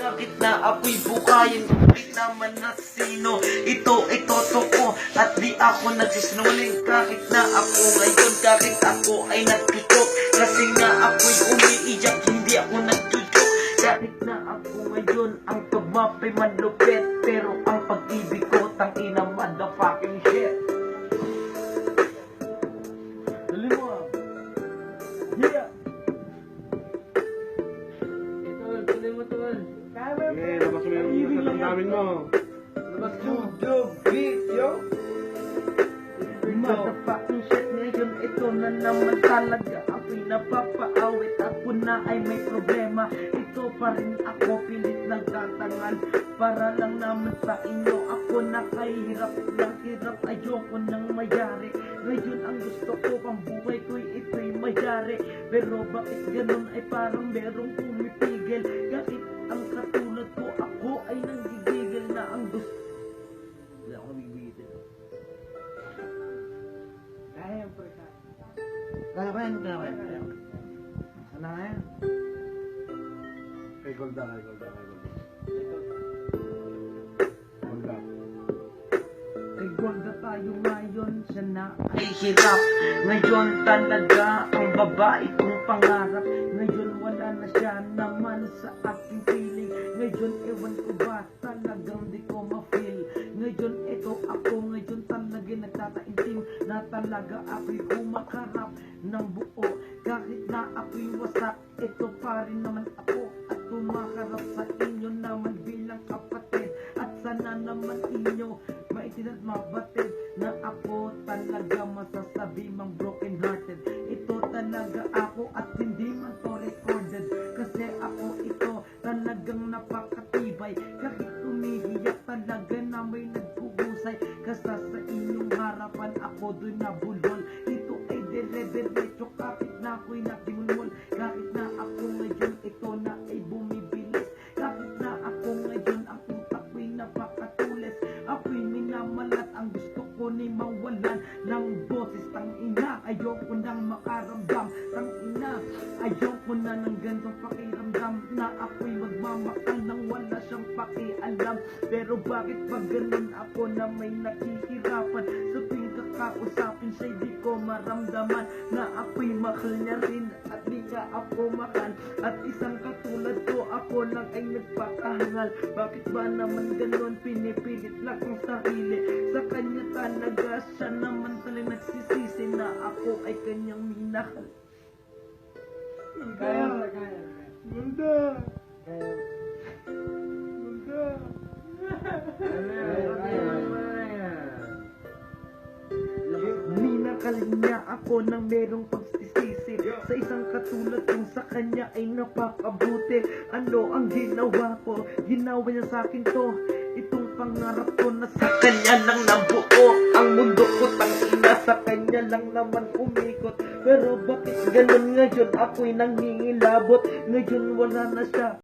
Kahit na ako'y bukayin, kahit naman na sino, ito ay totoo at di ako nagsisinungaling. Kahit na ako ngayon, kahit ako ay nagtutok, kasi nga ako'y umiiyak, hindi ako nagtutok. Kahit na ako ngayon, ang pagmapay manlupit, pero ang pag-ibig ko, tangina motherfucking shit. Dali mo ah. Yeah. Tuloy mo tol. Okay, labas mo yung katamdamin mo. Labas mo. Beat, yo. Motherfucking shit ngayon, ito na naman talaga. Ako'y napapaawit, ako na ay may problema. Ito pa rin ako, pilit ng tatangan. Para lang naman sa inyo, ako nakahirap ng hirap. Ayoko nang mayari. Ngayon ang gusto ko, pang buhay ko'y ito'y mayari. Pero bakit ganun ay parang merong pumipigil? Kahit ang katulad ko, ako ay nanggigigil na ang gusto. Wala akong nagigigil. Kaya pa ka. Kaya ba yan? Kaya ba yan? Ano nga yan? Kay Golda. Golda. Kay Golda tayo ngayon, siya na ay hirap. Ngayon talaga ang babae kong pangarap. Ngayon wala na siya naman sa aking feeling. Ngayon ewan ko ba talagang di ko ma-feel. Ngayon ito ako, ngayon talaga nagtataintim na talaga ako'y kumakarap ng buo. Kahit na ako'y wasak, ito pa rin naman ako at kumakarap sa inyo naman bilang kapatid. At sana naman inyo maitin at mabatid na ako talaga masasabi mang broken hearted. Ito talaga ako at hindi man to recorded, kasi ako ito talagang napakatibay. Kahit umihiyak talaga na may nagpugusay, kasi sa inyong harapan ako doon nabulol. Ito ay dire-diretso kahit na ako'y nakimulmul. Kahit na ako ngayon ito na ay bumibilis. Kahit na ako ngayon ang utak ko'y napakatulis. Ako'y minamalat, ang gusto ko ni mawalan ng boses. Tangina, ayoko nang makaramdam. Tangina, ayoko na ng gantong pakiramdam na ako'y magmamakal nang wala siyang pakialam. Pero bakit pag ganun ako na may nakihirapan? Sa tuwing kakausapin siya'y di ko maramdaman na ako'y mahal niya rin at di ka ako mahal. At isang katulad ko, ako lang ay nagpakahangal. Bakit ba naman ganun, pinipilit lang ang sarili? Sa kanya talaga siya naman talagang nagsisisi na ako ay kanyang minahal. Kaya. Golda. Minakal niya ako nang merong pagsisisi. Sa isang katulad kong sa kanya ay napakabuti. Ano ang ginawa ko? Ginawa niya sa akin to. Itong pangarap ko na sa kanya lang nabuo. Ang mundo ko tangina, sa kanya lang naman umikot. Pero bakit ganun ngayon ako'y nangingilabot? Ngayon wala na siya.